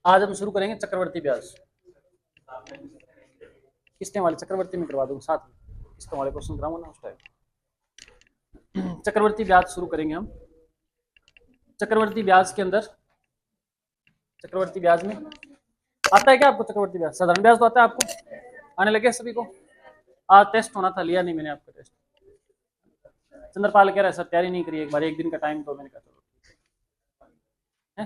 आज हम शुरू करेंगे चक्रवर्ती ब्याज। किस्तें वाले चक्रवर्ती में करवा दूंगा, साथ में किस्तों वाले क्वेश्चन कराऊंगा ना उस टाइम। चक्रवर्ती ब्याज शुरू करेंगे हम। चक्रवर्ती ब्याज के अंदर, चक्रवर्ती ब्याज में आता है क्या आपको? चक्रवर्ती ब्याज साधारण ब्याज तो आता है आपको, आने लगे सभी को? आज टेस्ट होना था, लिया नहीं मैंने आपका टेस्ट। चंद्रपाल कह रहा है सर तैयारी नहीं करी एक बार, एक दिन का टाइम तो। मैंने कहा चलो है।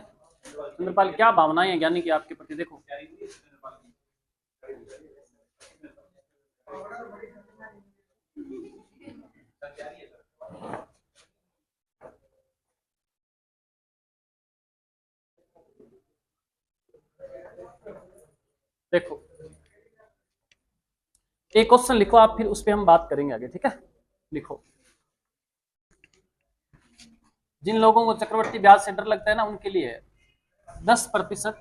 चंद्रपाल क्या भावनाएं हैं ज्ञानी की आपके प्रति, देखो। देखो एक क्वेश्चन लिखो आप, फिर उस पर हम बात करेंगे आगे, ठीक है? लिखो। जिन लोगों को चक्रवर्ती ब्याज से डर लगता है ना, उनके लिए 10%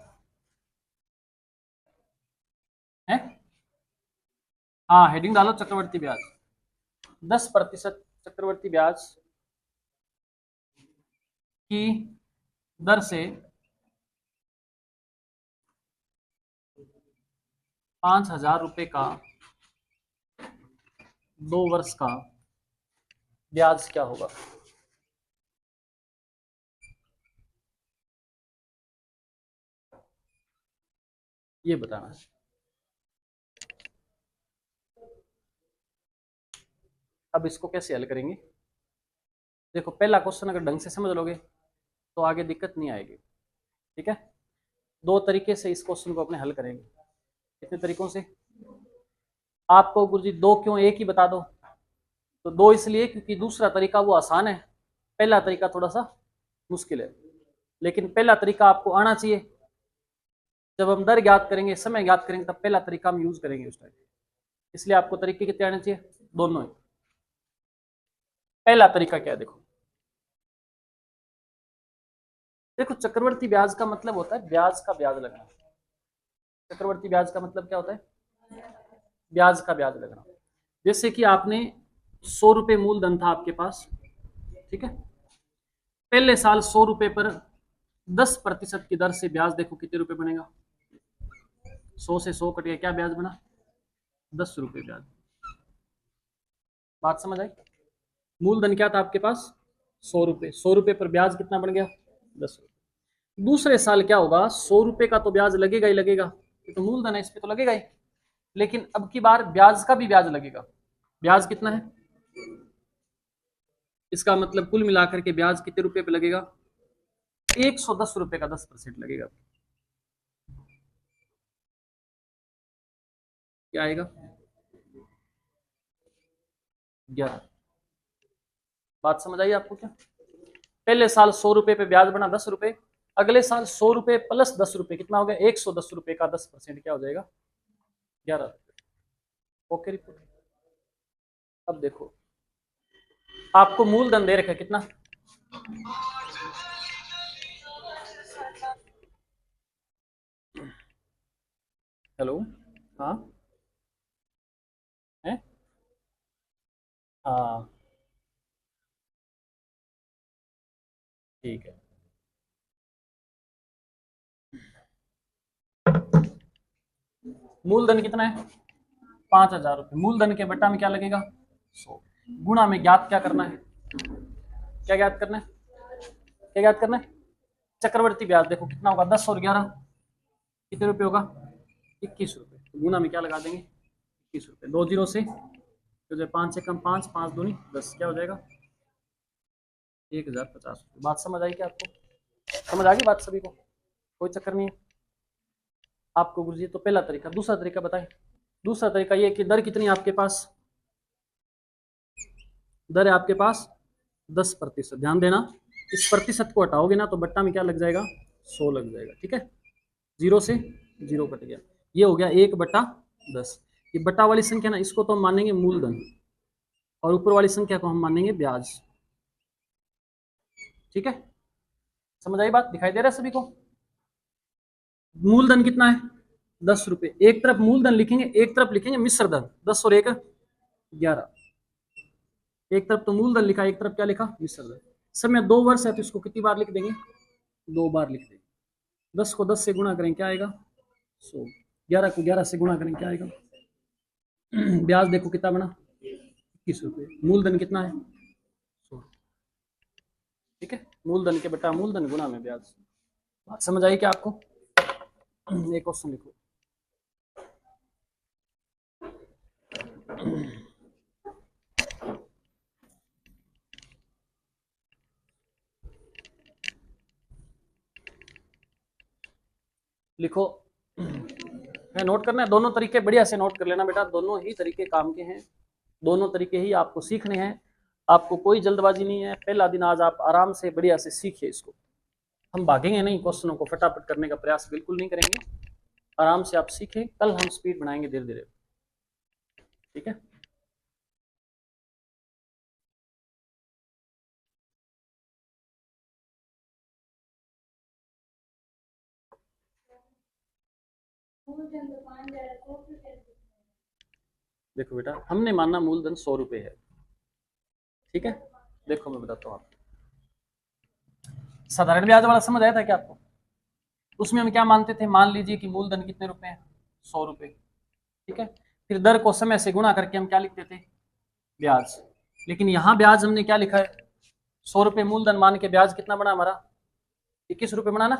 है। हाँ हेडिंग डालो चक्रवर्ती ब्याज। 10% चक्रवर्ती ब्याज की दर से 5,000 रुपए का 2 वर्ष का ब्याज क्या होगा? ये बताना है। अब इसको कैसे हल करेंगे? देखो पहला क्वेश्चन अगर ढंग से समझ लोगे तो आगे दिक्कत नहीं आएगी, ठीक है? दो तरीके से इस क्वेश्चन को अपने हल करेंगे। कितने तरीकों से? आपको गुरुजी दो क्यों, एक ही बता दो। तो दो इसलिए क्योंकि दूसरा तरीका वो आसान है, पहला तरीका थोड़ा सा मुश्किल है। लेकिन पहला तरीका आपको आना चाहिए। जब हम दर ज्ञात करेंगे, समय ज्ञात करेंगे, तब पहला तरीका हम यूज करेंगे उस टाइम। इसलिए आपको तरीके कितने आने चाहिए? दोनों ही। पहला तरीका क्या है? देखो देखो चक्रवर्ती ब्याज का मतलब होता है ब्याज का ब्याज लगना। चक्रवर्ती ब्याज का मतलब क्या होता है? ब्याज का ब्याज लगना। जैसे कि आपने 100 रुपए मूलधन था आपके पास, ठीक है? पहले साल 100 रुपए पर 10% की दर से ब्याज, देखो कितने रुपए बनेगा? 100 से 100 कट गया, क्या ब्याज बना? 10 रुपए ब्याज। बात समझ आई? मूलधन क्या था आपके पास? 100 रुपए। 100 रुपए पर ब्याज कितना बन गया? 10 रुपए। दूसरे साल क्या होगा? 100 रुपए का तो ब्याज लगेगा ही लगेगा, ये तो मूलधन है, इस पे तो लगेगा ही। लेकिन अब की बार ब्याज का भी ब्याज लगेगा। ब्याज कितना है? इसका मतलब कुल मिलाकर के ब्याज कितने रुपए पे लगेगा? 110 रुपए का 10% लगेगा। क्या आएगा? 11। बात समझ आई आपको क्या? पहले साल 100 रुपए पे ब्याज बना 10 रुपए, अगले साल 100 रुपए प्लस 10 रुपए, कितना हो गया? 110 रुपए का 10% क्या हो जाएगा? 11 रुपए। Okay report. अब देखो आपको मूलधन दे रखा है कितना? हेलो, हाँ है, हाँ ठीक है। मूलधन कितना है? 5,000 रुपये। मूलधन के बट्टा में क्या लगेगा? 100। गुणा में ज्ञात क्या करना है? क्या ज्ञात करना है? क्या ज्ञात करना है? चक्रवर्ती ब्याज। देखो कितना होगा? 10 और 11 कितने रुपए होगा? 21 रुपए। तो गुणा में क्या लगा देंगे? 21 रुपए। 2 जीरो से तो 5 से कम 5, 5 दूनी 10, क्या हो जाएगा? 1,050 रुपये। बात समझ आई क्या आपको? समझ आ गई बात सभी को? कोई चक्कर नहीं है आपको गुरुजी? तो पहला तरीका। दूसरा तरीका बताएं। दूसरा तरीका ये कि दर कितनी है आपके पास? दर है आपके पास 10%। ध्यान देना, इस प्रतिशत को हटाओगे ना तो बट्टा में क्या लग जाएगा? 100 लग जाएगा, ठीक है? जीरो से जीरो कट गया, ये हो गया 1/10। ये बट्टा वाली संख्या ना, इसको तो हम मानेंगे मूलधन, और ऊपर वाली संख्या को हम मानेंगे ब्याज, ठीक है? समझ आई बात? दिखाई दे रहा है सभी को? मूलधन कितना है? 10 रुपए। एक तरफ मूलधन लिखेंगे, एक तरफ लिखेंगे मिश्र धन। 10 और 1 11। एक तरफ तो मूलधन लिखा, एक तरफ क्या लिखा? मिश्र धन। समय 2 वर्ष है तो इसको कितनी बार लिख देंगे? 2 बार लिख देंगे। 10 को 10 से गुणा करें क्या आएगा 100, 11 को 11 से गुणा करें क्या आएगा ब्याज देखो कितना बना 21 रुपये, मूलधन कितना है 100। ठीक है, मूलधन के बटा मूलधन गुणा में ब्याज। बात समझ आई क्या आपको? एक क्वेश्चन लिखो। लिखो है, नोट करना है, दोनों तरीके बढ़िया से नोट कर लेना बेटा, दोनों ही तरीके काम के हैं, दोनों तरीके ही आपको सीखने हैं, आपको कोई जल्दबाजी नहीं है, पहला दिन आज आप आराम से बढ़िया से सीखिए इसको। हम भागेंगे नहीं, क्वेश्चनों को फटाफट करने का प्रयास बिल्कुल नहीं करेंगे, आराम से आप सीखें, कल हम स्पीड बनाएंगे धीरे धीरे। ठीक है, देखो बेटा हमने माना मूलधन 100 रुपए है, ठीक है, देखो मैं बताता हूँ आपको, साधारण ब्याज वाला समझ आया था क्या आपको? उसमें हम क्या मानते थे, मान लीजिए कि मूलधन कितने रुपए हैं 100 रुपए, ठीक है, फिर दर को समय से गुणा करके हम क्या लिखते थे ब्याज, लेकिन यहाँ ब्याज हमने क्या लिखा है 100 रुपए मूलधन मान के ब्याज कितना बना हमारा 21 रुपए बना ना,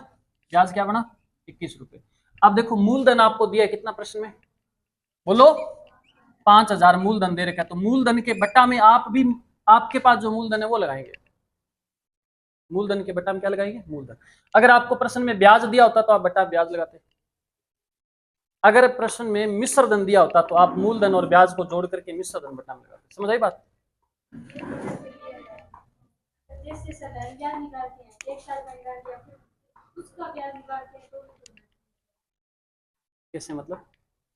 ब्याज क्या बना 21 रुपए। अब देखो मूलधन आपको दिया है कितना प्रश्न में, बोलो 5,000 मूलधन दे रखा है, तो मूलधन के बट्टा में आप भी आपके पास जो मूलधन है वो लगाएंगे, मूलधन के बट्टा में क्या लगाएंगे मूलधन। अगर आपको प्रश्न में ब्याज दिया होता तो आप बट्टा ब्याज लगाते, अगर प्रश्न में मिश्र धन दिया होता तो आप मूलधन और ब्याज को जोड़ करके मिश्र धन बट्टा में लगाते। समझ आई बात? कैसे मतलब?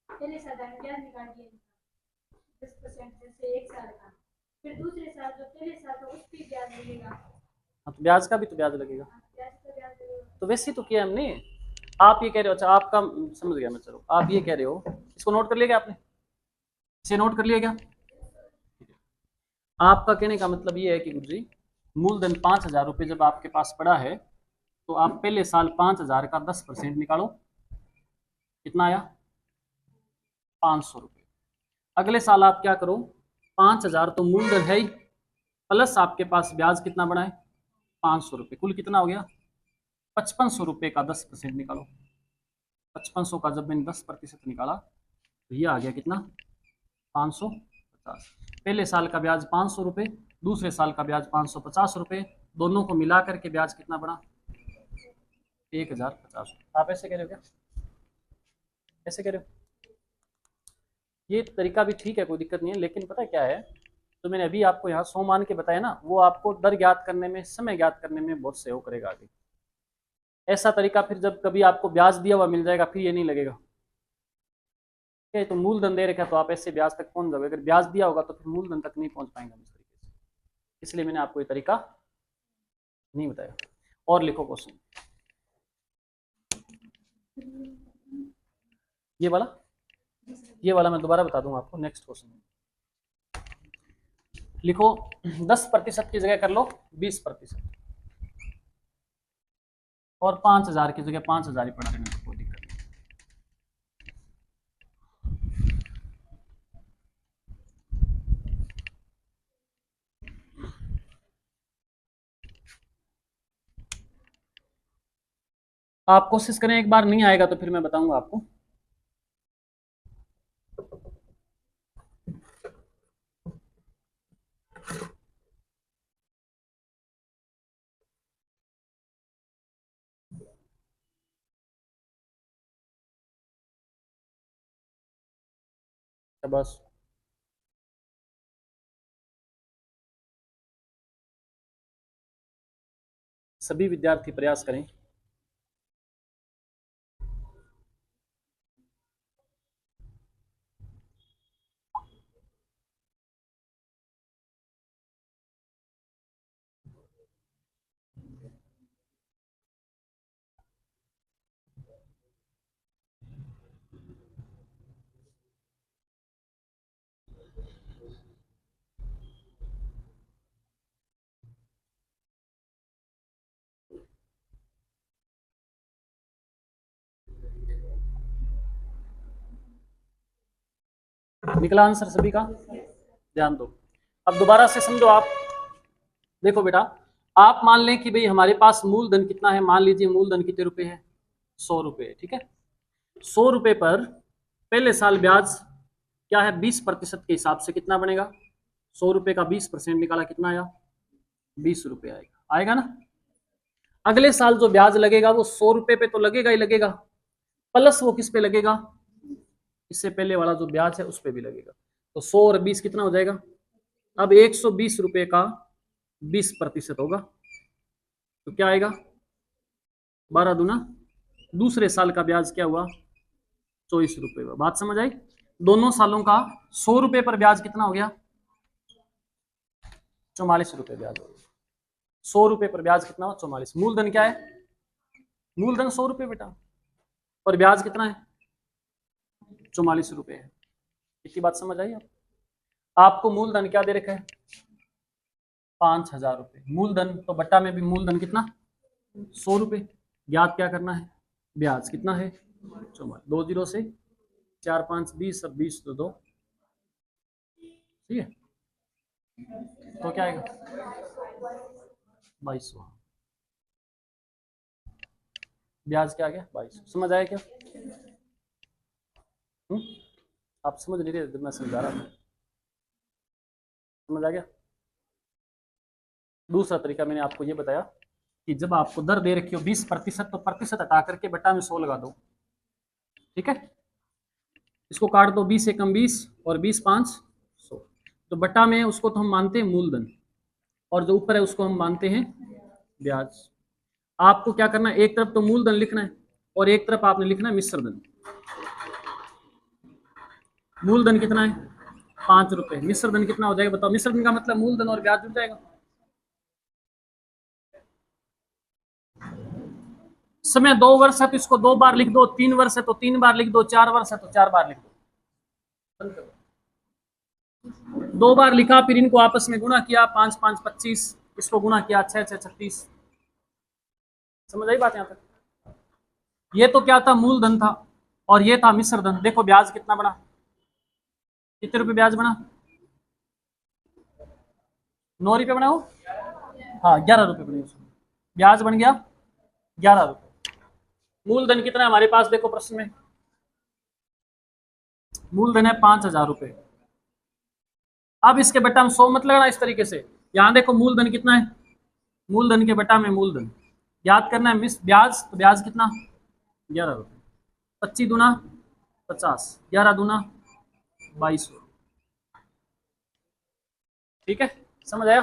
पहले साधारण ब्याज निकाल दिया 10% से एक साल का, फिर दूसरे साल जो पहले साल का उस पे ब्याज लगेगा। हाँ तो ब्याज का भी तो ब्याज लगेगा, तो वैसे तो किया हमने। आप ये कह रहे हो, अच्छा आपका समझ गया मैं, चलो आप ये कह रहे हो, इसको नोट कर लिया क्या आपने, इसे नोट कर लिया क्या? आपका कहने का मतलब ये है कि गुरुजी मूलधन 5,000 रुपये जब आपके पास पड़ा है तो आप पहले साल 5,000 का 10% निकालो, कितना आया 500 रुपये। अगले साल आप क्या करो 5,000 तो मूलधन है ही, प्लस आपके पास ब्याज कितना बना है 500 रुपये, कुल कितना हो गया 5500 रुपये का 10% निकालो। 5500 का जब मैंने 10% निकाला तो ये आ गया कितना 550। पहले साल का ब्याज 500 रुपये, दूसरे साल का ब्याज 550 रुपये, दोनों को मिला करके ब्याज कितना बना 1,050। आप ऐसे कह रहे हो क्या, ऐसे कह रहे हो? ये तरीका भी ठीक है, कोई दिक्कत नहीं है, लेकिन पता है क्या है, तो मैंने अभी आपको यहाँ 100 मान के बताया ना, वो आपको दर ज्ञात करने में, समय ज्ञात करने में बहुत सहयोग करेगा आगे। ऐसा तरीका फिर जब कभी आपको ब्याज दिया हुआ मिल जाएगा फिर ये नहीं लगेगा, तो मूलधन दे रखा तो आप ऐसे ब्याज तक पहुंच जाओगे, अगर ब्याज दिया होगा तो फिर मूलधन तक नहीं पहुंच पाएंगे इस तरीके से, इसलिए मैंने आपको ये तरीका नहीं बताया। और लिखो क्वेश्चन ये वाला मैं दोबारा बता दूंगा आपको। नेक्स्ट क्वेश्चन लिखो 10% की जगह कर लो 20%, और 5,000 की जगह 5,000 ही पड़ा रहने, कोई दिक्कत नहीं। आप कोशिश करें, एक बार नहीं आएगा तो फिर मैं बताऊंगा आपको। बस सभी विद्यार्थी प्रयास करें। निकला आंसर सभी का? ध्यान दो। अब दोबारा से समझो आप। देखो बेटा, आप मान लें कि भाई हमारे पास मूलधन कितना है, मान लीजिए मूलधन कितने रुपए है, 100 रुपए, ठीक है। 100 रुपए पर पहले साल ब्याज क्या है, 20% के हिसाब से कितना बनेगा, 100 रुपए का 20% निकाला कितना आया, 20 रुपए आएगा, आएगा ना। अगले साल जो ब्याज लगेगा वो 100 रुपए पे तो लगेगा ही लगेगा, प्लस वो किस पे लगेगा, इससे पहले वाला जो ब्याज है उस पे भी लगेगा। तो 100 और 20 कितना हो जाएगा, अब 120 रुपए का 20% होगा, तो क्या आएगा, 12 दूना, दूसरे साल का ब्याज क्या हुआ, 24 रुपए हुआ। बात समझ आई? दोनों सालों का 100 रुपए पर ब्याज कितना हो गया, 44 रुपए ब्याज हो गया। 100 रुपए पर ब्याज कितना हो, 44। मूलधन क्या है, मूलधन 100 रुपए बेटा, और ब्याज कितना है, 44 रुपए है। इतनी बात समझ आई? आपको मूलधन क्या दे रखा है, 5,000 रुपए मूलधन, तो बट्टा में भी मूलधन कितना, 100 रुपए। ज्ञात क्या करना है, ब्याज कितना है, 44। 2 जीरो से 4 5 20 और 20 तो 2, ठीक है। तो क्या आएगा, 2200। ब्याज क्या आ गया, 2200। समझ आया क्या? आप समझ नहीं रहे, मैं समझा रहा था। समझ आ गया? दूसरा तरीका मैंने आपको ये बताया कि जब आपको दर दे रखी हो 20%, तो प्रतिशत हटा करके बटा में 100 लगा दो, ठीक है। इसको काट दो, 20 एकम 20 और 20 5 100, तो बटा में उसको तो हम मानते हैं मूलधन, और जो ऊपर है उसको हम मानते हैं ब्याज। आपको क्या करना है, एक तरफ तो मूलधन लिखना है और एक तरफ आपने लिखना है मिश्रधन। मूलधन कितना है, 5 रुपए, मिश्रधन कितना हो जाएगा बताओ। मिश्रधन का मतलब मूलधन और ब्याज जुड़ जाएगा। समय 2 वर्ष है तो इसको 2 बार लिख दो, 3 वर्ष है तो 3 बार लिख दो, 4 वर्ष है तो 4 बार लिख दो। 2 बार लिखा, फिर इनको आपस में गुणा किया, 5 5 25, इसको गुणा किया, 6 6 36। समझ आई बात यहां तक? ये तो क्या था, मूलधन था, और ये था मिश्रधन। देखो ब्याज कितना बना, कितने रुपए ब्याज बना, 9 रुपए बना हो, हाँ 11 रुपए बने, ब्याज बन गया 11 रुपए। मूलधन कितना है हमारे पास, देखो प्रश्न में मूलधन है 5,000 रुपए। अब इसके बटा में 100 मत लगाना इस तरीके से। यहां देखो मूलधन कितना है, मूलधन के बटा में मूलधन याद करना है, मिस ब्याज, तो ब्याज कितना, 11 रुपए। 25 दूना 50, 11 दूना 2200, ठीक है। समझ आया?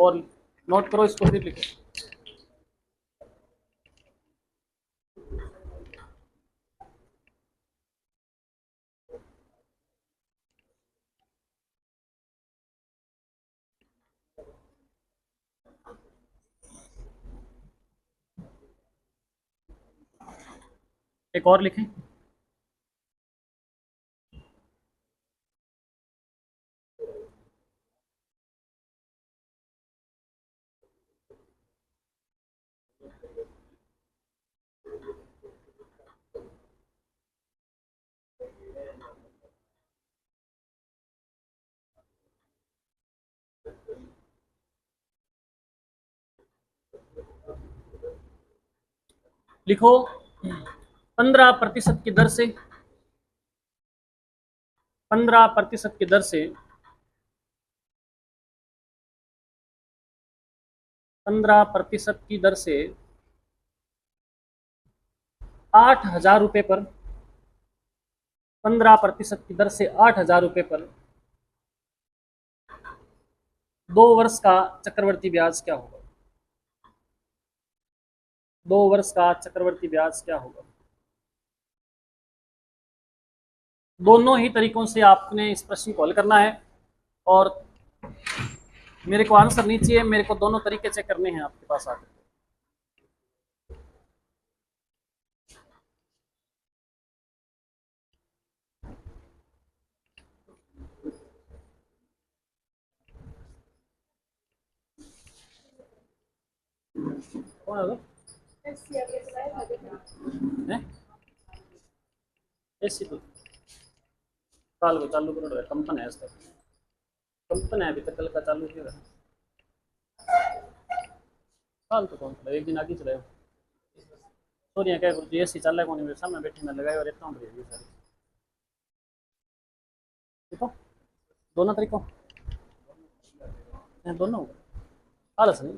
और नोट करो इसको, फिर लिखो। एक और लिखें, लिखो 15% की दर से, 15% की दर से 15% की दर से 8,000 रुपए पर, 15% की दर से 8,000 रुपए पर 2 वर्ष का चक्रवर्ती ब्याज क्या होगा, 2 वर्ष का चक्रवर्ती ब्याज क्या होगा। दोनों ही तरीकों से आपने इस प्रश्न को हल करना है, और मेरे को आंसर नहीं चाहिए, मेरे को दोनों तरीके से करने हैं आपके पास आकर। कौन है ऐसी तो काल को चालू करो, कंपन है इसका, कंपन है अभी तक, कल का चालू किया काल तो कौन चला, एक दिन आगे चलाए सॉरी क्या जी एस सी चल रहा है कौन मेरे सामने बैठे मैं लगाए और इतना सारी देखो दोनों तरीकों दोनों आलस नहीं,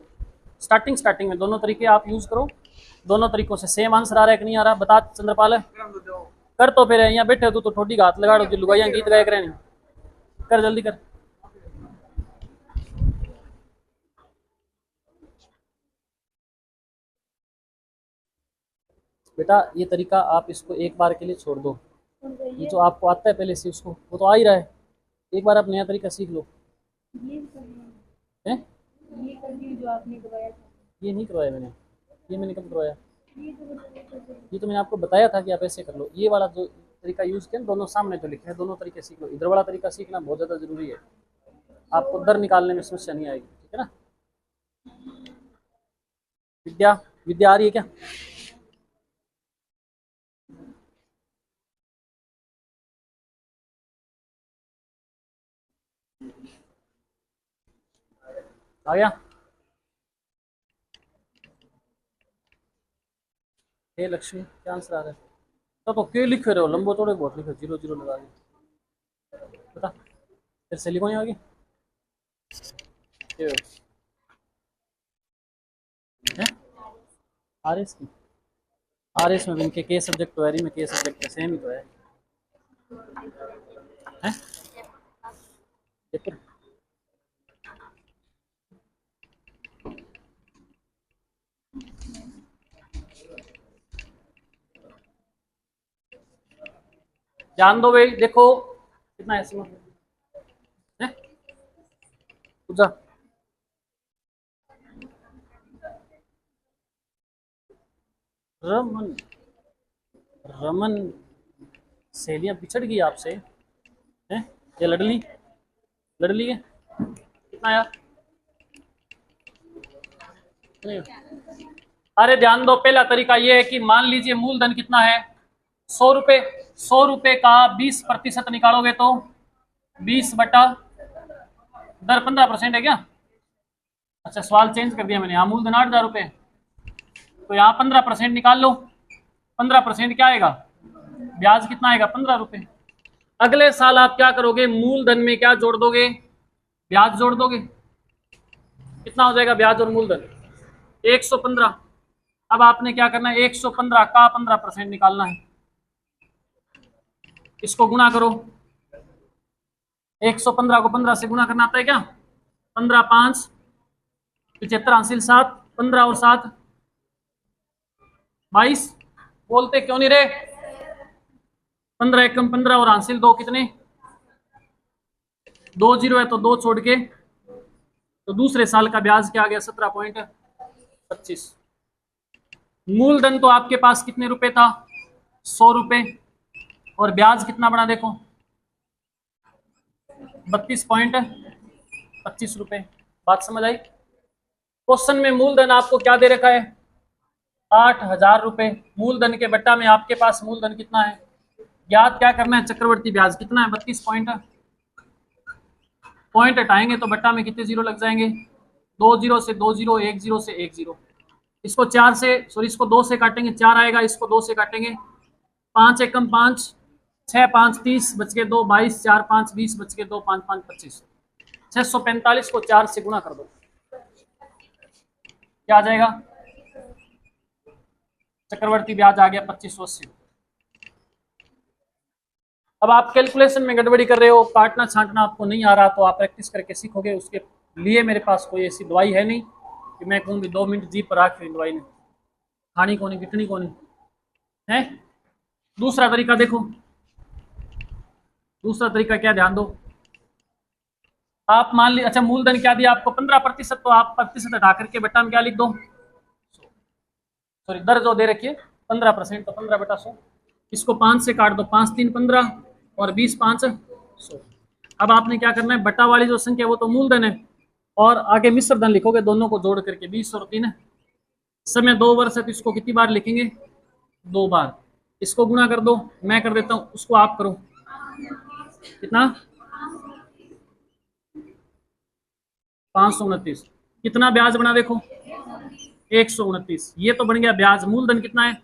स्टार्टिंग में दोनों तरीके आप यूज करो, दोनों तरीकों से सेम आंसर आ रहा है कि नहीं आ रहा बता चंद्रपाल। कर तो फिर यहाँ बैठे तो थोड़ी हाथ लगा दो लुगाइया गीत गाए करें, कर जल्दी कर। बेटा ये तरीका आप इसको एक बार के लिए छोड़ दो, ये जो आपको आता है पहले से उसको वो तो आ ही रहा है, एक बार आप नया तरीका सीख लो। हैं जो आपने करवाया था ये नहीं करवाया मैंने, ये मैंने कब करवाया, ये तो मैंने आपको बताया था कि आप ऐसे कर लो, ये वाला जो तरीका यूज किया दोनों सामने जो लिखे हैं दोनों तरीके सीख लो, इधर वाला तरीका सीखना बहुत ज़्यादा जरूरी है, आपको दर निकालने में समस्या नहीं आएगी, ठीक है ना। विद्या विद्या आ रही है क्या? आ गया? हे लक्ष्मी क्या आंसर आ रहा है? तो के लिखे रहे हो लंबो थोड़े बहुत लिखो, 0 0 लगा के बता, फिर से लिखो आगे आर एस की, आर एस में इनके के सब्जेक्ट तो है, में के सब्जेक्ट सेम ही तो है, हैं? ध्यान दो भाई, देखो कितना है इसमें है पूजा, रमन रमन सहेलियां बिछड़ गई आपसे हैं, ये लड़ली है कितना यार, अरे ध्यान दो, पहला तरीका ये है कि मान लीजिए मूलधन कितना है 100 रुपए, 100 रुपए का 20% निकालोगे तो 20 बटा दर 15% है क्या? अच्छा सवाल चेंज कर दिया मैंने, यहाँ मूलधन 8,000 रुपए तो यहाँ 15% निकाल लो, 15% क्या आएगा, ब्याज कितना आएगा 15 रुपए। अगले साल आप क्या करोगे, मूलधन में क्या जोड़ दोगे, ब्याज जोड़ दोगे, कितना हो जाएगा ब्याज और मूलधन 115। अब आपने क्या करना है 115 का 15% निकालना है, इसको गुणा करो, 115 को 15 से गुणा करना आता है क्या, 15 5 75 हासिल 7 15 और 7 22, बोलते क्यों नहीं रहे, 15 एकम 15 और हासिल 2 कितने 2 0 है तो 2 छोड़ के, तो दूसरे साल का ब्याज क्या आ गया 17.25। मूलधन तो आपके पास कितने रुपए था 100 रुपए और ब्याज कितना बना देखो 32.25 रुपए, बात समझ आई। क्वेश्चन में मूलधन आपको क्या दे रखा है 8,000 रुपए, मूलधन के बट्टा में आपके पास मूलधन कितना है, ज्ञात क्या करना है चक्रवर्ती ब्याज कितना है 32 पॉइंट हटाएंगे तो बट्टा में कितने जीरो लग जाएंगे, 2 0 से 2 0, 1 0 से 1 0, इसको 4 से सॉरी इसको 2 से काटेंगे 4 आएगा, इसको 2 से काटेंगे 5 एकम 5 6 5 30 बच के 2 22 4 5 20 बच के 2 5 5 25, 645 को 4 से गुणा कर दो क्या आ जाएगा, चक्रवर्ती ब्याज आ गया 2580। अब आप कैलकुलेशन में गड़बड़ी कर रहे हो, काटना छांटना आपको नहीं आ रहा तो आप प्रैक्टिस करके सीखोगे, उसके लिए मेरे पास कोई ऐसी दवाई है नहीं कि मैं कहूँगी 2 मिनट जीप पर आके दवाई ने खानी को नहीं गिटनी को नहीं है। दूसरा तरीका देखो, दूसरा तरीका क्या ध्यान दो, आप मान ली अच्छा मूलधन क्या दिया आपको 15%, तो आप प्रतिशत हटा करके बट्टा में क्या लिख दो, सॉरी दर जो दे रखिए 15% तो 15 बटा 100, इसको 5 से काट दो 5 3 15 और 20 5 100। अब आपने क्या करना है बट्टा वाली जो संख्या वो तो मूलधन है और आगे मिश्र धन लिखोगे दोनों को जोड़ करके 20 और 3 समय 2 वर्ष है तो इसको कितनी बार लिखेंगे 2 बार, इसको गुणा कर दो, मैं कर देता हूँ उसको आप करो, कितना 529। कितना ब्याज बना देखो 129। ये तो बन गया ब्याज। मूलधन कितना है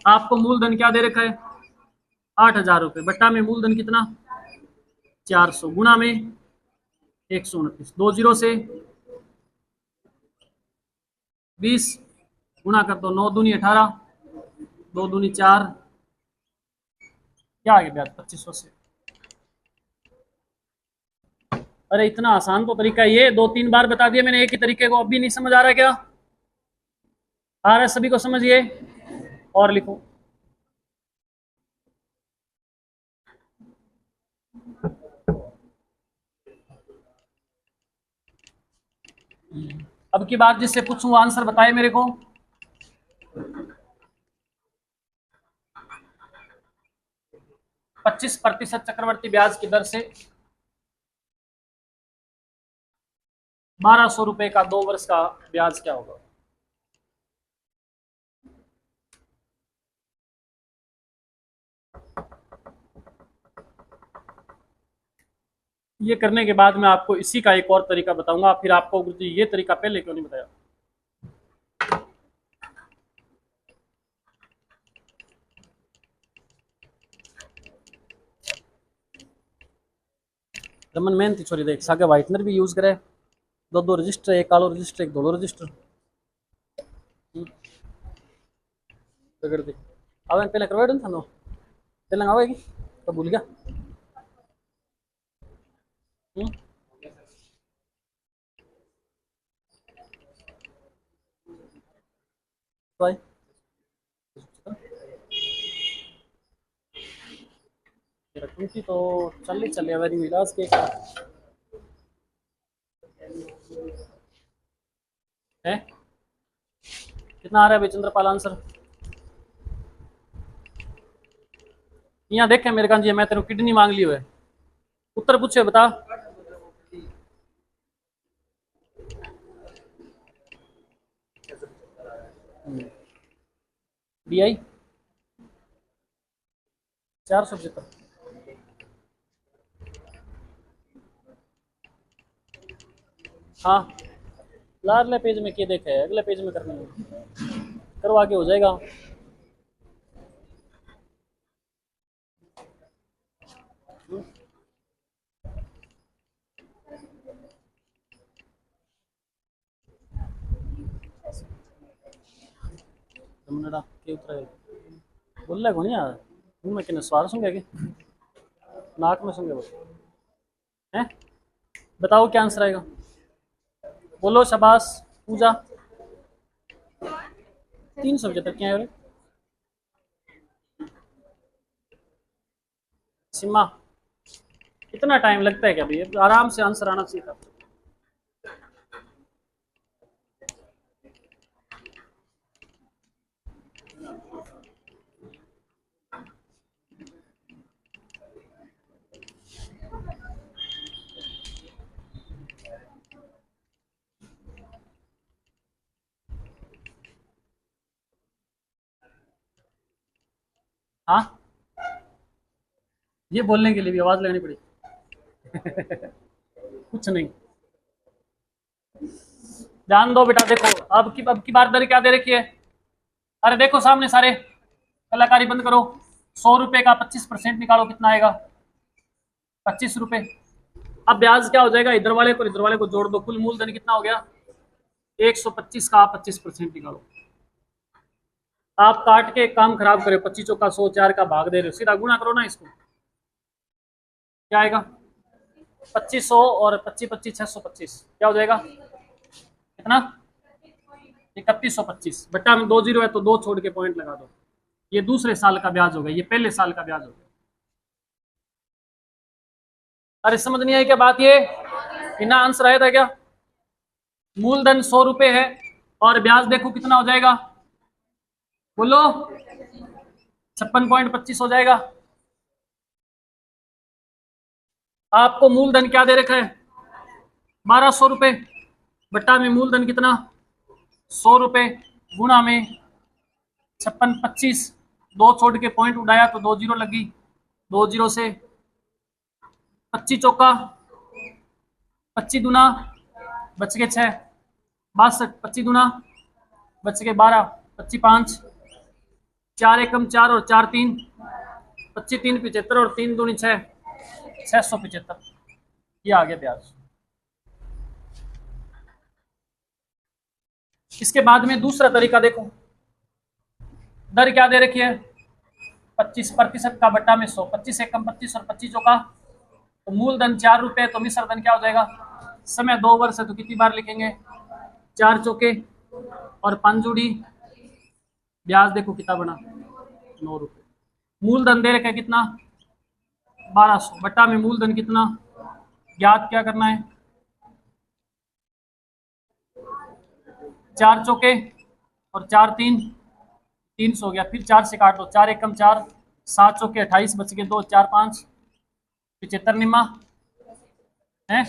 आपको मूलधन क्या दे रखा है 8,000 रुपये बट्टा में मूलधन कितना 400 गुणा में 129 दो जीरो से 20 गुणा कर दो 9 दूनी 18 2 दूनी 4 क्या आ गया ब्याज 2500 से। अरे इतना आसान तो तरीका ये 2-3 बार बता दिया मैंने एक ही तरीके को, अब भी नहीं समझ आ रहा क्या? आ रहा है सभी को समझिए और लिखो। अब की बात जिससे पूछूं आंसर बताए मेरे को। पच्चीस प्रतिशत चक्रवर्ती ब्याज की दर से 1200 रुपए का 2 वर्ष का ब्याज क्या होगा? ये करने के बाद मैं आपको इसी का एक और तरीका बताऊंगा, फिर आपको गुरुजी ये तरीका पहले क्यों नहीं बताया। रमन मेहनती छोरी देख सागे व्हाइटनर भी यूज करे, 2 रजिस्टर, एक कालो रजिस्टर एक धोलो रजिस्टर दे आवे पहले करवा दो था पहले आवेगी तो भूल गया। भाई टूटी तो चल ही चले मेरी विलास के है। कितना आ रहा है भाई चंद्रपाल आंसर? यहाँ देखे मेरे कान जी मैं तेरे किडनी मांग ली है, उत्तर पूछे बता। DI 475। हाँ लाडले पेज में क्या देखा है, अगले पेज में करने में करवा के हो जाएगा। के उतरे बोल रहा कौन यार मुंह में किन्ने स्वार सुन गया कि नाक में सुन गया बोल हैं? बताओ क्या आंसर आएगा, बोलो शबाश पूजा। 375 क्या है सिम्मा? इतना टाइम लगता है क्या भैया, आराम से आंसर आना चाहिए था। हाँ ये बोलने के लिए भी आवाज लगानी पड़ी कुछ नहीं, ध्यान दो बेटा। देखो अब की बार दर क्या दे रखी है, अरे देखो सामने सारे कलाकारी बंद करो। 100 रुपए का 25% निकालो कितना आएगा 25 रुपए। अब ब्याज क्या हो जाएगा, इधर वाले को इधर वाले को जोड़ दो, कुल मूलधन कितना हो गया 125 का 25% निकालो। आप काट के काम खराब करे, 25 का 100 4 का भाग दे रहे हो, सीधा गुणा करो ना इसको, क्या आएगा 2500 और 25 25 625 क्या हो जाएगा कितना 3125 बट्टा में 2 जीरो है तो 2 छोड़ के पॉइंट लगा दो। ये दूसरे साल का ब्याज होगा, ये पहले साल का ब्याज होगा। अरे समझ नहीं आई क्या बात, ये बिना आंसर आया था क्या? मूलधन 100 रुपए है और ब्याज देखो कितना हो जाएगा, बोलो 56.25 हो जाएगा। आपको मूलधन क्या दे रखा है 1200 रुपए बट्टा में मूलधन कितना 100 रुपए गुणा में 5625 2 छोड़ के पॉइंट उड़ाया तो 2 जीरो लगी, 2 जीरो से 25 चौका 25 दूना बच के 6 62 25 दूना बच के 12 25 5 4 एकम 4 और 4 3 25 3 75 और 3 दूनी 6 675 ये आ गया ब्याज। इसके बाद में दूसरा तरीका देखो, दर क्या दे रखी है 25% का बट्टा में 100 25 एकम 25 और 25 चौका तो मूलधन 4 रुपए तो मिश्र धन क्या हो जाएगा समय 2 वर्ष है तो कितनी बार लिखेंगे 4 चौके और 5 जोड़ी ब्याज देखो कितना बना 9 रुपए। मूलधन दे रखा है कितना 1200 बट्टा में मूलधन कितना ज्ञात क्या करना है 4 चौके और 4 3 300 हो गया फिर 4 से काट दो 4 एकम 4 7 चौके 28 बच के 2 4 5 75 निम्मा है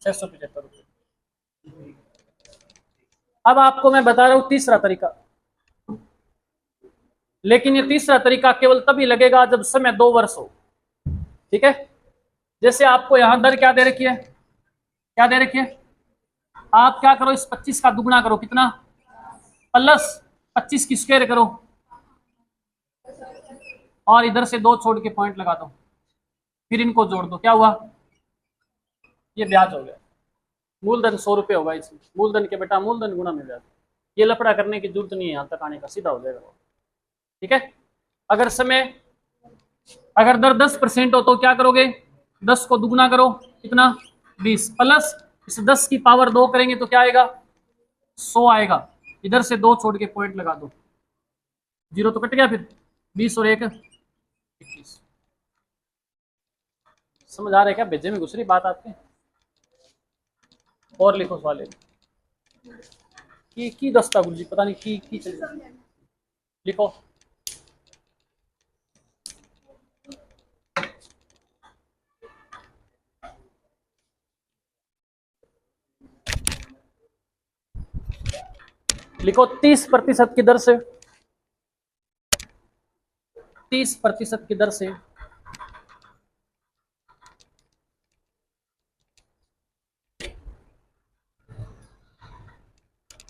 675 रुपये। अब आपको मैं बता रहा हूं तीसरा तरीका, लेकिन ये तीसरा तरीका केवल तभी लगेगा जब समय 2 वर्ष हो। ठीक है, जैसे आपको यहां दर क्या दे रखी है क्या दे रखी है आप क्या करो इस 25 का दुगना करो कितना प्लस 25 की स्क्वायर करो और इधर से 2 छोड़ के पॉइंट लगा दो फिर इनको जोड़ दो क्या हुआ ये ब्याज हो गया। मूलधन 100 रुपये होगा इसमें मूलधन के बेटा मूलधन गुणा में ब्याज। ये लफड़ा करने की जरूरत नहीं है यहां तक आने का सीधा हो जाएगा। ठीक है, अगर दर 10% हो तो क्या करोगे 10 को दुगना करो कितना 20 प्लस इस 10 की पावर 2 करेंगे तो क्या आएगा 100 आएगा। इधर से 2 छोड़ के पॉइंट लगा दो 0 तो कट गया फिर 20 और 1 21। समझ आ रहा है क्या भेजे में घुस रही बात आपके। और लिखो सवाल की दस्ता गुरु जी पता नहीं की चल लिखो लिखो 30% की दर से 30% की दर से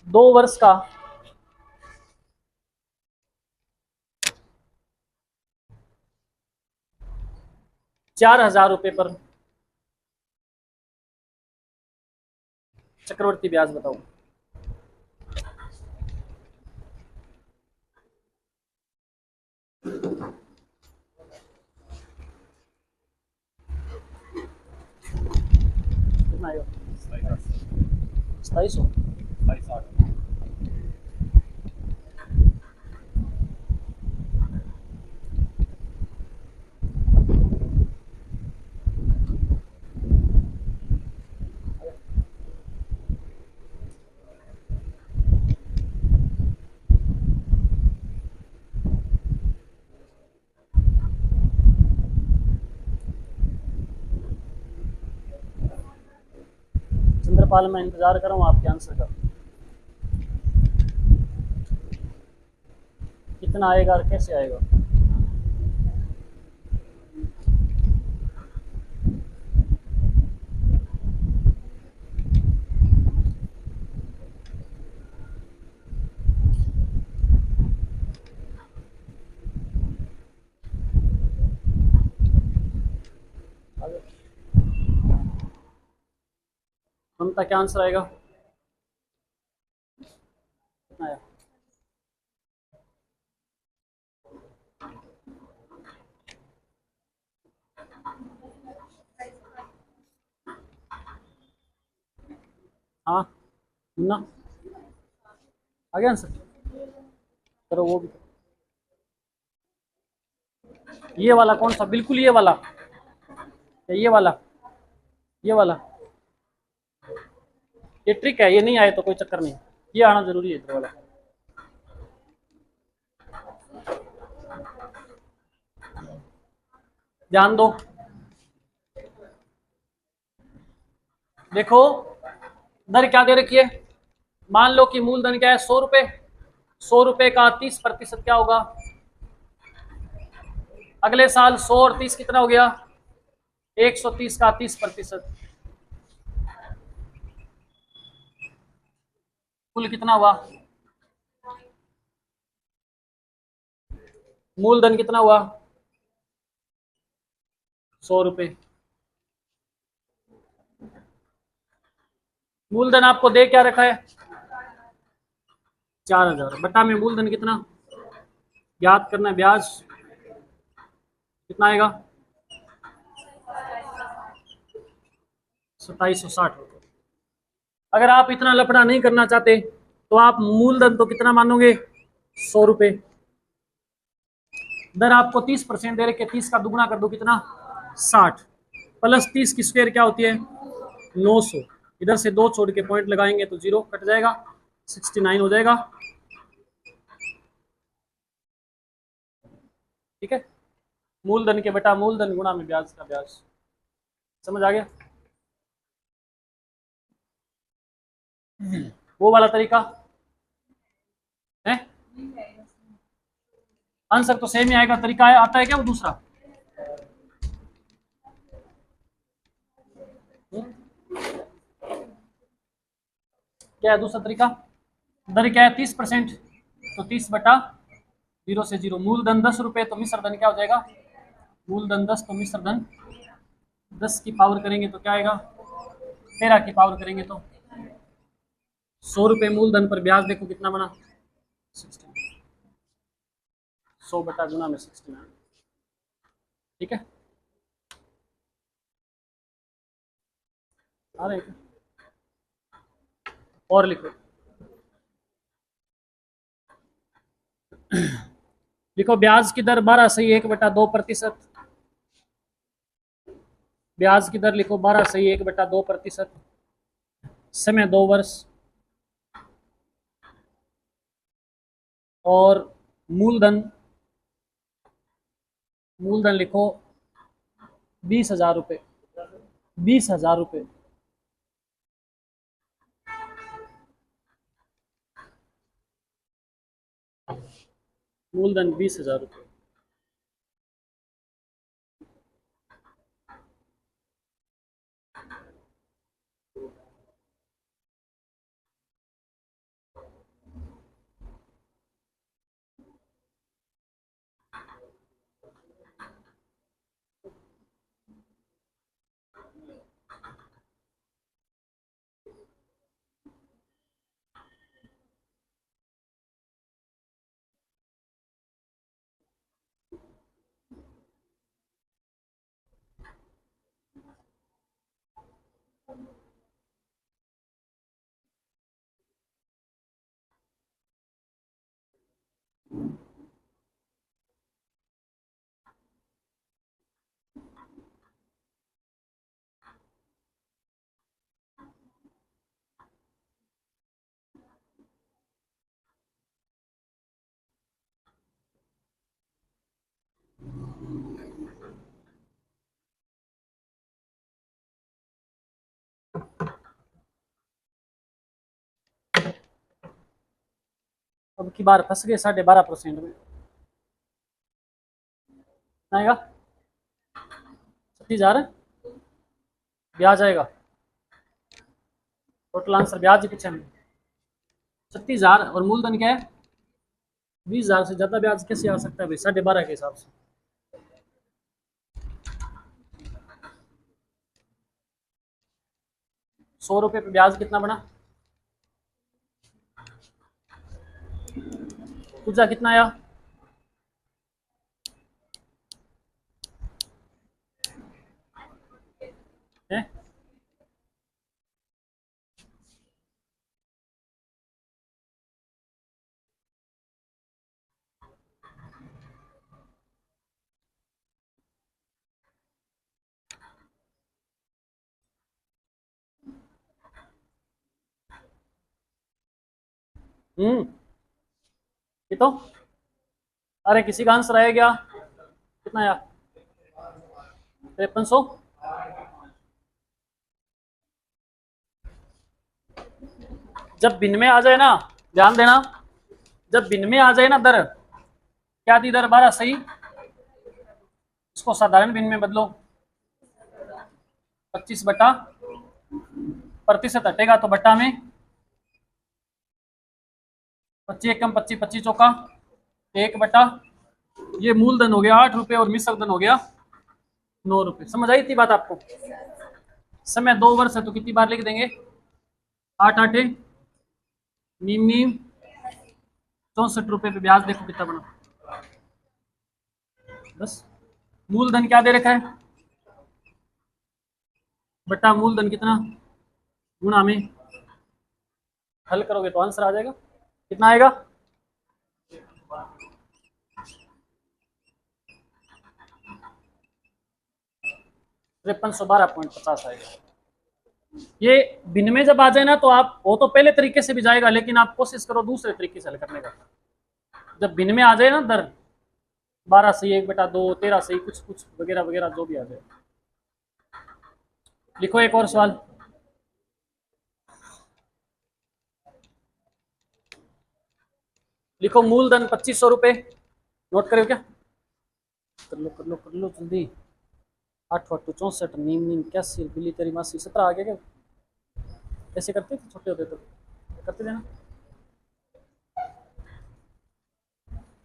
2 वर्ष का ₹4000 पर चक्रवर्ती ब्याज बताओ। कितना आएगा 2700 चंद्रपाल मैं इंतजार कर रहा हूँ आपके आंसर का कितना आएगा और कैसे आएगा। ममता क्या आंसर आएगा कितना आया हाँ ना आ गया आंसर करो वो भी ये वाला कौन सा बिल्कुल ये वाला ये वाला ये ट्रिक है ये नहीं आए तो कोई चक्कर नहीं ये आना जरूरी है इधर वाला। ध्यान दो देखो दर क्या दे रखी है मान लो कि मूलधन क्या है 100 रुपए 100 रुपए का 30% क्या होगा अगले साल 100 और 30 कितना हो गया 130 का 30%, कुल कितना हुआ? मूलधन कितना हुआ? 100 रुपए। मूलधन आपको दे क्या रखा है? 4000 बटा में मूलधन कितना याद करना है? ब्याज कितना आएगा? 2760 रुपये। अगर आप इतना लफड़ा नहीं करना चाहते तो आप मूलधन तो कितना मानोगे? 100 रुपये। दर आपको 30% दे रखे, 30 का दुगुना कर दो कितना? 60 प्लस 30 की स्क्वायर क्या होती है? 900। इधर से 2 छोड़ के पॉइंट लगाएंगे तो 0 कट जाएगा, 69 हो जाएगा। ठीक है, मूलधन के बटा मूलधन गुणा में ब्याज का ब्याज। समझ आ गया? वो वाला तरीका है, आंसर तो सेम ही आएगा। तरीका है, आता है क्या वो दूसरा? क्या है दूसरा तरीका? दर क्या है? 30%, तो 30 बटा 0 से 0। मूलधन 10 रुपए, तो मिश्र धन क्या हो जाएगा? मूलधन 10, तो मिश्र धन 10 की पावर करेंगे तो क्या आएगा? 13 की पावर करेंगे तो 100 रुपए मूलधन पर ब्याज देखो कितना बना? 100 बटा गुना में 69। ठीक है, आ रहे और लिखो। लिखो ब्याज की दर 12/1/2%। ब्याज की दर लिखो 12/1/2%। समय 2 वर्ष। और मूलधन, मूलधन लिखो 20,000 रुपये। 20,000 रुपये। मूलधन 20,000 रुपये। अब की बार फंस गए 12.5% में आएगा 36,000 ब्याज आएगा। टोटल आंसर ब्याज ही पूछा हमने 36,000, और मूलधन क्या है? 20,000 से ज्यादा ब्याज कैसे आ सकता है भाई? 12.5 के हिसाब से। ₹100 पे ब्याज कितना बना? पूछा कितना आया? है? ये तो, अरे किसी का आंसर आया क्या? कितना आया? 5300। जब भिन्न में आ जाए ना, ध्यान देना, जब भिन्न में आ जाए ना दर, क्या थी दर? 12 सही, इसको साधारण भिन्न में बदलो। 25 बटा प्रतिशत हटेगा तो बटा में 25 एकम 25, 25 चौका 1 बटा, ये मूलधन हो गया 8 रुपये और मिश्र धन हो गया 9 रुपये। समझ आई थी बात आपको? समय 2 वर्ष है तो कितनी बार लिख देंगे? 8 8 नीम नीम 64 रुपये पे ब्याज देखो कितना बना। बस मूलधन क्या दे रखा है? बटा मूलधन कितना गुणा में, हल करोगे तो आंसर आ जाएगा। कितना आएगा? 5312.50 आएगा। ये भिन्न में जब आ जाए ना तो आप वो तो पहले तरीके से भी जाएगा, लेकिन आप कोशिश करो दूसरे तरीके से हल करने का। जब भिन्न में आ जाए ना दर 12 सही 1 बटा 2 13 सही कुछ कुछ वगैरह वगैरह जो भी आ जाए। लिखो एक और सवाल। लिखो मूलधन 2500 रुपये। नोट करो क्या? कर लो कर लो कर लो जल्दी। 8 8 64 नीम नीम 81 बिल्ली तेरी मासी 17 आ गया क्या? कैसे करते थे छोटे होते तो करते थे ना।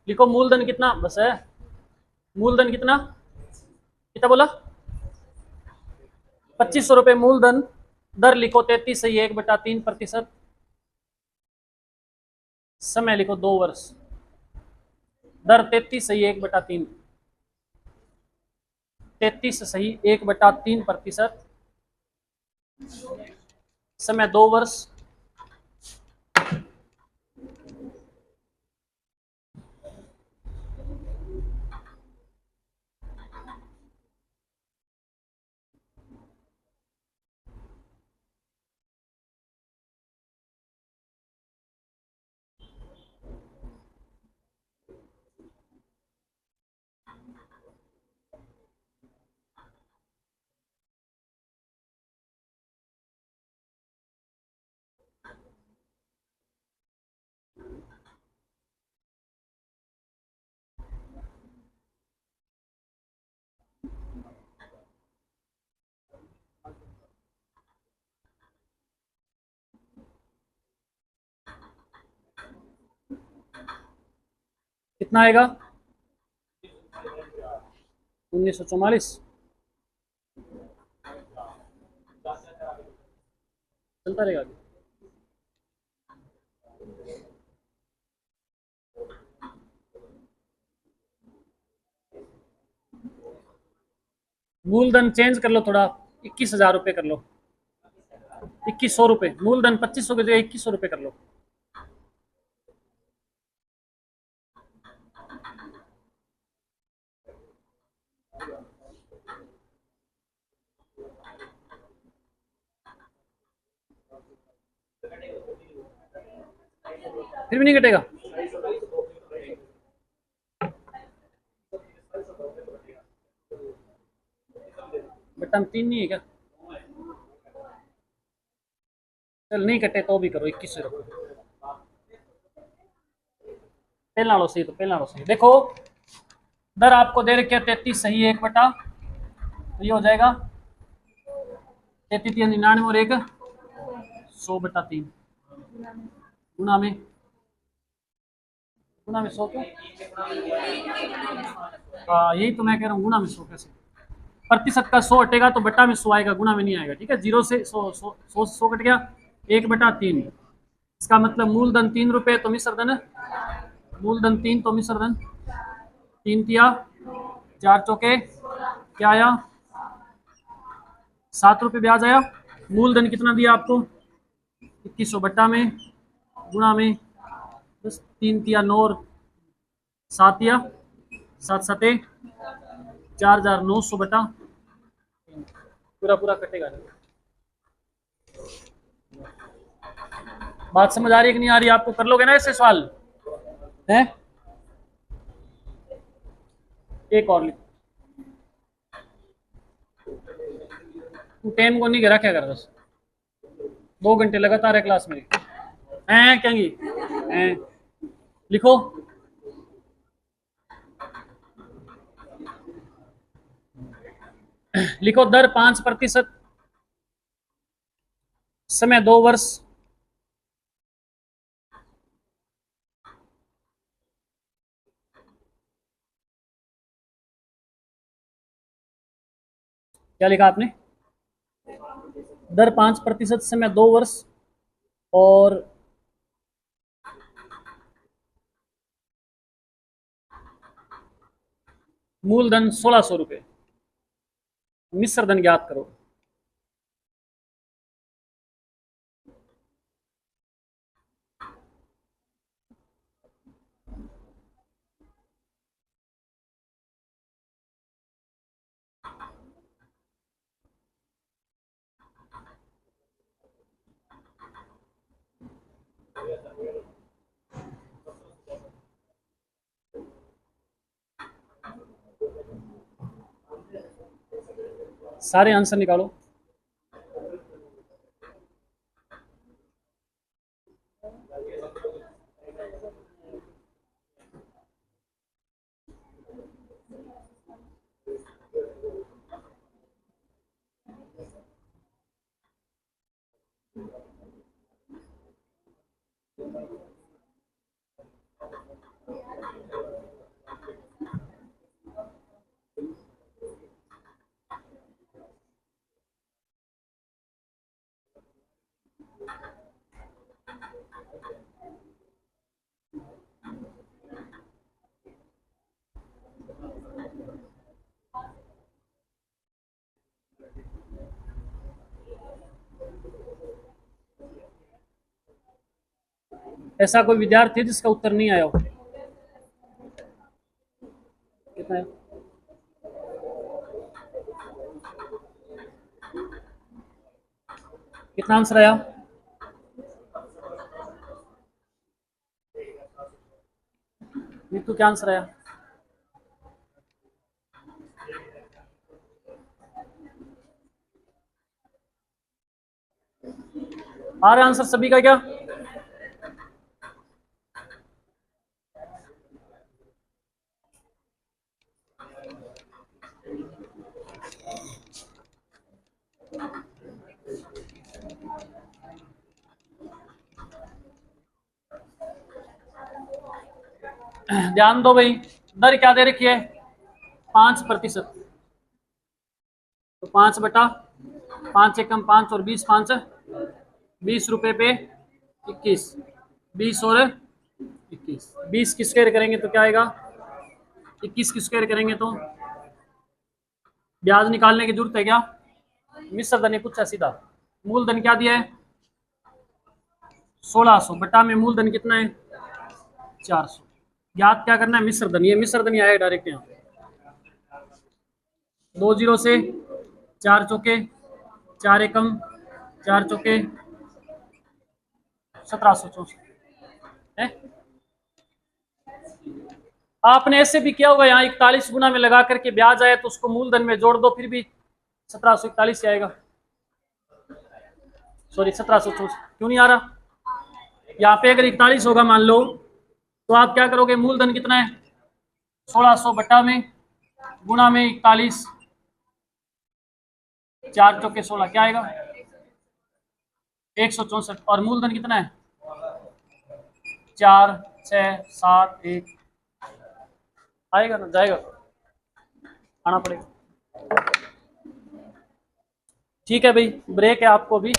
लिखो मूलधन कितना, बस है मूलधन कितना, कितना बोला? 2500 रुपये मूलधन। दर लिखो 33 सही 1 बटा 3 प्रतिशत। समय लिखो 2 वर्ष। दर 33 सही 1 बटा 3, 33 सही 1 बटा 3 प्रतिशत। समय 2 वर्ष। कितना आएगा? 1944। चलता रहेगा आगे। मूलधन चेंज कर लो थोड़ा, 21,000 रुपये कर लो। 2100 रुपये मूलधन, 2500 की जगह 2100 रुपये कर लो। फिर भी नहीं कटेगा? बटा में 3 नहीं है क्या? चल नहीं कटे तो भी करो 21 रखो। पहला लो सही, तो पहला लो सही। देखो दर आपको दे रखी है 33 सही 1 बटा, तो ये हो जाएगा 33 99 और 1 100 बटा 3 गुणा में 100 क्यों? हाँ यही तो मैं कह रहा हूँ, गुणा में 100 कैसे? प्रतिशत का 100 हटेगा तो बटा में 100 आएगा, गुणा में नहीं आएगा। ठीक है, 0 से 100 कट गया 1 बटा 3। इसका मतलब मूलधन 3 रुपये तो मिश्र धन, मूलधन 3 तो मिश्र धन 3 तिया 4 चौके क्या आया? 7 रुपये ब्याज आया। मूलधन कितना दिया आपको? 2100 बटा में गुणा में बस 3 तिया 9 और 7 तिया 7 7 4900 बटा पूरा पूरा कटेगा। बात समझ आ रही है कि नहीं आ रही? आपको कर लोगे ना ऐसे सवाल है? एक और लिख, तू टाइम को नहीं गिरा क्या कर, बस 2 घंटे लगातार है क्लास में हैं कहेंगी हैं। लिखो लिखो दर 5%। समय 2 वर्ष, क्या लिखा आपने? दर 5%, समय 2 वर्ष, और मूलधन 1600 रुपये। मिश्र धन ज्ञात करो। सारे आंसर निकालो। ऐसा कोई विद्यार्थी है जिसका उत्तर नहीं आया हो? कितना है? कितना आंसर आया? नीतू क्या आंसर आया? आ रहा आंसर सभी का क्या? ध्यान दो भाई, दर क्या दे रखी है? 5%। तो 5/5, एकम 5 और 20, 5 20 रुपए पे 21, 20 और 21, 20 की स्क्वायर करेंगे तो क्या आएगा? 21 की स्क्वायर करेंगे तो ब्याज निकालने की जरूरत है क्या? मिश्र धन पूछा सीधा। मूलधन क्या दिया है? 1600 बटा में मूलधन कितना है? 400। याद क्या करना है? मिश्र धन। ये मिश्र धन आया डायरेक्ट यहाँ। 2 जीरो से 4 चौके 4 एकम 4 चौके 1764 है। आपने ऐसे भी किया होगा, यहाँ 41 गुना में लगा करके ब्याज आया तो उसको मूलधन में जोड़ दो, फिर भी 1741 से आएगा। सॉरी 1764 क्यों नहीं आ रहा? यहाँ पे अगर 41 होगा मान लो, तो आप क्या करोगे? मूलधन कितना है? 1600 बटा में गुणा में 41, 4 चौके 16 क्या आएगा? 164। और मूलधन कितना है? 4 6 7 1 आएगा ना? जाएगा? आना पड़ेगा। ठीक है भाई, ब्रेक है आपको भी।